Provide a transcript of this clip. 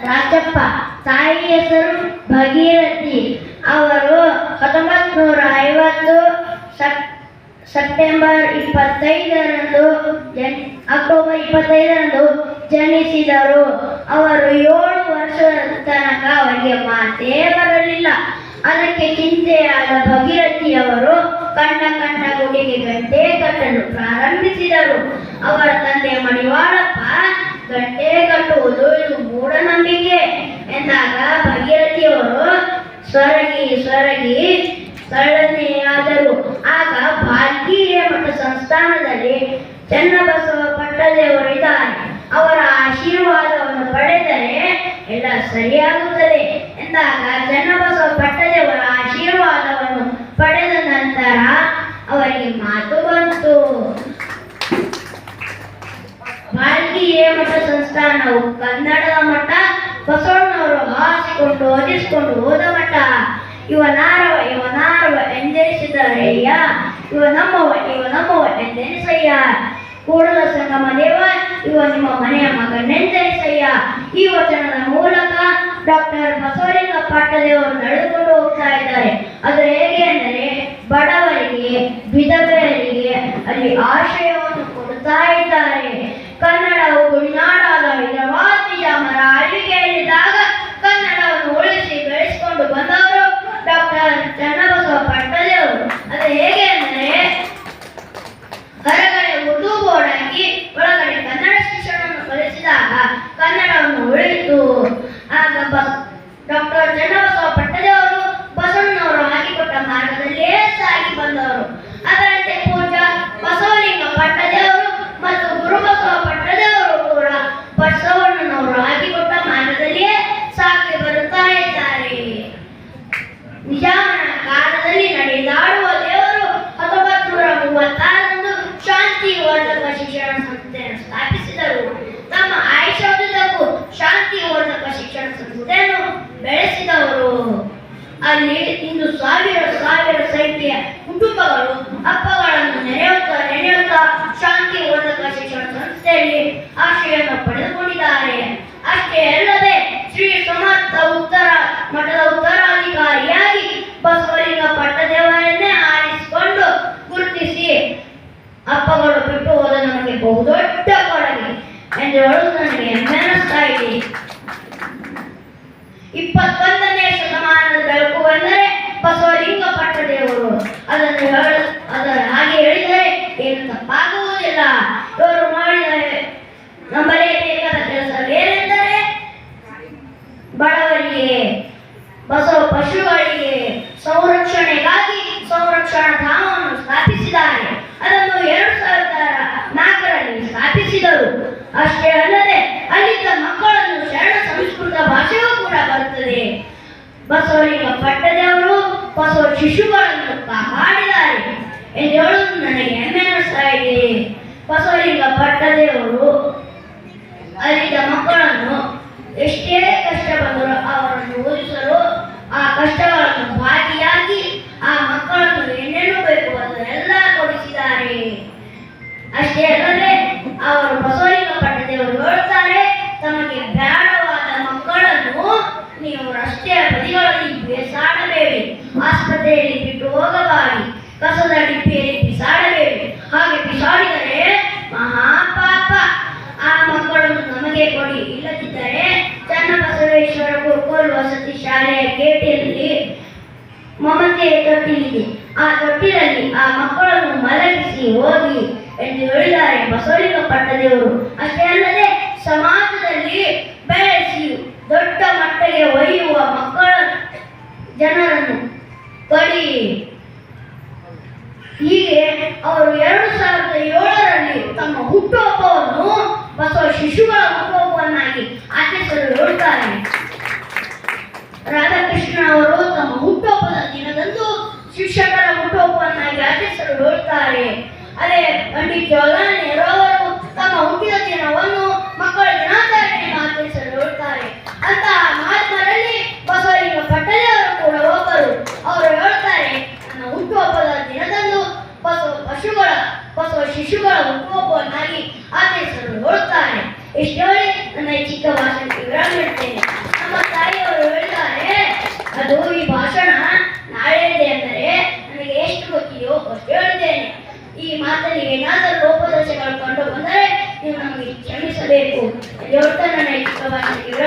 ರಾಜಪ್ಪ. ತಾಯಿ ಹೆಸರು ಭಗೀರಥಿ. ಅವರು 1950 ಸೆಪ್ಟೆಂಬರ್ 25ರಂದು ಅಕ್ಟೋಬರ್ 25ರಂದು ಜನಿಸಿದರು. ಅವರು 7 ವರ್ಷದ ತನಕ ಅವರಿಗೆ ಮಾತೇ ಬರಲಿಲ್ಲ. ಅದಕ್ಕೆ ಚಿಂತೆಯಾದ ಭಗೀರಥಿಯವರು ಕಂಡ ಗುಡಿಗೆ ಗಂಟೆ ಕಟ್ಟಲು ಪ್ರಾರಂಭಿಸಿದರು. ಅವರ ತಂದೆ ಮಡಿವಾಳಪ್ಪ ಗಂಟೆ ಕಟ್ಟುವುದು ಇದು ಮೂಢನಂಬಿಕೆ ಎಂದಾಗ ಭಗೀರಥಿಯವರು ಸ್ವರಗಿ ಕಳ್ಳನೆಯಾದರು. ಆಗ ಭಾಲ್ಕಿಯ ಮಠ ಸಂಸ್ಥಾನದಲ್ಲಿ ಚನ್ನಬಸವ ಪಟ್ಟದೇವರು ಇದ್ದಾರೆ. ಅವರ ಆಶೀರ್ವಾದವನ್ನು ಪಡೆದರೆ ಎಲ್ಲ ಸರಿಯಾಗುತ್ತದೆ ಎಂದಾಗ ಚನ್ನಬಸವ ಪಟ್ಟದೇವರ ಆಶೀರ್ವಾದವನ್ನು ಪಡೆದ ನಂತರ ಅವರಿಗೆ ಮಾತು ಬಂತು. ಭಾಲ್ಕಿಯ ಮಠ ಸಂಸ್ಥಾನವು ಕನ್ನಡದ ಮಠ. ಬಸವಣ್ಣವರು ಹಾಸಿಕೊಂಡು ಓದಿಸಿಕೊಂಡು ಹೋದ ಮಠ. ಇವನಾರವ ಎಂದೆನಿಸಿದರಯ್ಯ, ಇವ ನಮ್ಮವ ಎಂದೆನಿಸಯ್ಯ. ಕೂಡಲ ಸಂಗಮ ದೇವ, ಇವ ನಿಮ್ಮ ಮನೆಯ ಮಗನೆಂದೆನಿಸಯ್ಯ. ಈ ವಚನದ ಮೂಲಕ ಡಾಕ್ಟರ್ ಬಸವಲಿಂಗ ಪಟ್ಟದೇವರು ನಡೆದುಕೊಂಡು ಹೋಗ್ತಾ ಇದ್ದಾರೆ. ಅದು ಹೇಗೆ ಅಂದರೆ, ಬಡವರಿಗೆ ವಿಧವೆಯರಿಗೆ ಅಲ್ಲಿ ಆಶ್ರಯವನ್ನು ಕೊಡ್ತಾ ಇದ್ದಾರೆ. ಕನ್ನಡವು ಗುಡಿನಾಡಾದ ಹೈದರಾಬಾದ್ ನಿಜಾಮರ ಆಳ್ವಿಕೆಯಲ್ಲಿದ್ದಾಗ ಕನ್ನಡವನ್ನು ಉಳಿಸಿ ಬೆಳೆಸಿಕೊಂಡು ಬಂದವರು ಡಾಕ್ಟರ್ ಚನ್ನಬಸವ ಪಟ್ಟದೇವರು. ಅದು ಹೇಗೆ ಅಂದರೆ, ಹೊರಗಡೆ ಉರ್ದು ಬೋರ್ಡ್ ಹಾಕಿ ಒಳಗಡೆ ಕನ್ನಡ ಶಿಕ್ಷಣವನ್ನು ಕಲಿಸಿದಾಗ ಕನ್ನಡವನ್ನು ಉಳಿತು. ಆಗ ಡಾಕ್ಟರ್ ಚನ್ನಬಸವ ಪಟ್ಟದೇವರು ಬಸವಣ್ಣವರು ಹಾಕಿಕೊಟ್ಟ ಮಾರ್ಗದಲ್ಲೇ ಸಾಗಿ ಬಂದವರು. ಅದರಂತೆ ಪೂಜ್ಯ ಬಸವಲಿಂಗ ಪಟ್ಟದೇವರು ಮತ್ತು ಗುರುಬಸವ ಪಟ್ಟದೇವರು ಕೂಡ ಬಸವಣ್ಣನವರು ಹಾಕಿಕೊಟ್ಟ ಮಾರ್ಗದಲ್ಲಿಯೇ ಸಾಗಿ ಬರುತ್ತಾ ಇದ್ದಾರೆ. ನಿಜಾಮನ ಕಾಲದಲ್ಲಿ ನಡೆದಾಡುವ ದೇವರು 1936ರಂದು ಶಾಂತಿ ವರ್ಧಕ ಶಿಕ್ಷಣ ಸಂಸ್ಥೆಯನ್ನು ಸ್ಥಾಪಿಸಿದರು. ತಮ್ಮ ಆಯುಷ್ಯದುದ್ದಕ್ಕೂ ಶಾಂತಿ ವರ್ಧಕ ಶಿಕ್ಷಣ ಸಂಸ್ಥೆಯನ್ನು ಬೆಳೆಸಿದವರು. ಅಲ್ಲಿ ಇಂದು ಸಾವಿರ ಸಂಖ್ಯೆಯ ಕುಟುಂಬಗಳು ಹಬ್ಬಗಳನ್ನು ನೆನೆಯುತ್ತಾ ಶಾಂತಿ ವರ್ಧಕ ಶಿಕ್ಷಣ ಸಂಸ್ಥೆಯಲ್ಲಿ ಆಶ್ರಯವನ್ನು ಪಡೆದುಕೊಂಡಿದ್ದಾರೆ. ಅಷ್ಟೇ ಅಲ್ಲದೆ ಶ್ರೀ ಸಮರ್ಥ ಮಠದ ಉತ್ತರಾಧಿಕಾರಿಯಾಗಿ ಬಸವಲಿಂಗ ಪಟ್ಟದೇವರನ್ನೇ ಆರಿಸಿಕೊಂಡು ಗುರುತಿಸಿ ಹಬ್ಬಗಳು ಬಿಟ್ಟು ಹೋದ ನಮಗೆ ಬಹುದೊಡ್ಡ ಕೊಡುಗೆ ಎಂದು ಹೇಳುವುದು ನನಗೆ ಹೆಮ್ಮೆ ಅನ್ನಿಸ್ತಾ ಇದೆ. 21ನೇ ಶತಮಾನದ ಬೆಳಕು ಎಂದರೆ ಬಸವಲಿಂಗ ಪಟ್ಟದೇವರು. ಹಾಗೆ ಹೇಳಿದರೆ ಏನು ತಪ್ಪಾಗುವುದಿಲ್ಲ. ಇವರು ಮಾಡಿದ ನಂಬಲೇಬೇಕಾದ ಕೆಲಸವೇನೆಂದರೆ, ಬಡವರಿಗೆ ಬಸವ ಪಶುಗಳಿಗೆ ಸಂರಕ್ಷಣೆಗಾಗಿ ಸಂರಕ್ಷಣಾ ಧಾಮವನ್ನು ಸ್ಥಾಪಿಸಿದ್ದಾರೆ. ಅದನ್ನು 2004ರಲ್ಲಿ ಸ್ಥಾಪಿಸಿದರು. ಅಷ್ಟೇ ಅಲ್ಲದೆ ಅಲ್ಲಿದ್ದ ಮಕ್ಕಳನ್ನು ಶರಣ ಸಂಸ್ಕೃತ ಭಾಷೆಯೂ ಕೂಡ ಬರುತ್ತದೆ. ಬಸವಲಿಂಗ ಪಟ್ಟದೇವರು ಬಸವ ಶಿಶುಗಳನ್ನು ಕಾಪಾಡಿದ್ದಾರೆ ಎಂದು ಹೇಳುವುದು ನನಗೆ ಹೆಮ್ಮೆ ಅನ್ನಿಸ್ತಾ ಇದೆ. ಬಸವಲಿಂಗ ಪಟ್ಟದೇವರು ಅಲ್ಲಿದ್ದ ಮಕ್ಕಳನ್ನು ಎಷ್ಟೇ ಕಷ್ಟ ಬಂದರೂ ಅವರನ್ನು ಓದಿಸಲು ಆ ಕಷ್ಟಗಳನ್ನು ಭಾಗಿಯಾಗಿ ಆ ಮಕ್ಕಳನ್ನು ಏನೇನು ಬೇಕು ಅದನ್ನೆಲ್ಲ ಕೊಡಿಸಿದ್ದಾರೆ. ಅಷ್ಟೇ ಅಲ್ಲದೆ ಅವರು ಬಸವಲಿಂಗ ಪಟ್ಟದೇವರು ಹೇಳುತ್ತಾರೆ, ತಮಗೆ ಬೇಡವಾದ ಮಕ್ಕಳನ್ನು ನೀವು ರಸ್ತೆಯ ಬದಿಗಳಲ್ಲಿ ಬಿಸಾಡಬೇಡಿ, ಆಸ್ಪತ್ರೆಯಲ್ಲಿ ಬಿಟ್ಟು ಹೋಗಬಾರಿ, ಕಸದ ಡಿಬ್ಬಿಯಲ್ಲಿ ಬಿಸಾಡಬೇಡಿ. ಹಾಗೆ ಬಿಸಾಡಿದರೆ ಮಹಾಪಾಪ. ಆ ಮಕ್ಕಳನ್ನು ನಮಗೆ ಕೊಡಿ. ಇಲ್ಲದಿದ್ದರೆ ಚನ್ನಬಸವೇಶ್ವರ ಗುರುಕುಲ ವಸತಿ ಶಾಲೆಯ ಗೇಟಿನಲ್ಲಿ ಮಮತೆಯ ತೊಟ್ಟಿಲಿದೆ, ಆ ತೊಟ್ಟಿಲಲ್ಲಿ ಆ ಮಕ್ಕಳನ್ನು ಮಲಗಿಸಿ ಹೋಗಿ ಎಂದು ಹೇಳಿದ್ದಾರೆ ಬಸವಲಿಂಗ ಪಟ್ಟದೇವರು. ಅಷ್ಟೇ ಅಲ್ಲದೆ ಸಮಾಜದಲ್ಲಿ ಬೆಳೆಸಿ ದೊಡ್ಡ ಮಟ್ಟಕ್ಕೆ ಒಯ್ಯುವ ಮಕ್ಕಳ ಜನರನ್ನು ಕೊಡಿ. ಹೀಗೆ ಅವರು 2007ರಲ್ಲಿ ತಮ್ಮ ಹುಟ್ಟುಹಬ್ಬವನ್ನು ಬಸವ ಶಿಶುಗಳ ಹುಟ್ಟುಹಬ್ಬವನ್ನಾಗಿ ಆಚರಿಸಲು ಹೇಳುತ್ತಾರೆ. ರಾಧಾಕೃಷ್ಣ ಅವರು ತಮ್ಮ ಹುಟ್ಟುಹಬ್ಬದ ದಿನದಂದು ಶಿಕ್ಷಕರ ಹುಟ್ಟುಹಬ್ಬವನ್ನಾಗಿ ಆಚರಿಸಲು ಹೇಳುತ್ತಾರೆ. ಅದೇ ಪಂಡಿತ್ ಜವಾಹರಲಾಲ್ ನೆಹರು ಅವರು ತಮ್ಮ ಹುಟ್ಟಿದ ದಿನವನ್ನು ಮಕ್ಕಳ ದಿನಾಚರಣೆ ಆಚರಿಸಲು ಹೇಳುತ್ತಾರೆ. ಅಂತಹ ಮಹಾತ್ಮರಲ್ಲಿ ಬಸವಲಿಂಗ ಪಟ್ಟದೇವರು ಕೂಡ ಒಬ್ಬರು. ಅವರು ಹೇಳ್ತಾರೆ, ನನ್ನ ಹುಟ್ಟುಹಬ್ಬದ ದಿನದಂದು ಬಸವ ಶಿಶುಗಳ ಹುಟ್ಟುಹಬ್ಬವನ್ನಾಗಿ ಆಚರಿಸಲು ಹೇಳುತ್ತಾರೆ. ಇಷ್ಟು ಹೇಳಿ ನನ್ನ ಚಿಕ್ಕ ಭಾಷಣಕ್ಕೆ ವಿರಾಮ ನೀಡುತ್ತೇನೆ. ಸಾಕಷ್ಟು ಹೇಳಿದ್ದೇನೆ. ಈ ಮಾತಲ್ಲಿ ಏನಾದರೂ ಲೋಪದೋಷಗಳು ಕಂಡು ಬಂದರೆ ನೀವು ನಮಗೆ ಕ್ಷಮಿಸಬೇಕು. ದೇವರ ನನ್ನ ಚಿಕ್ಕ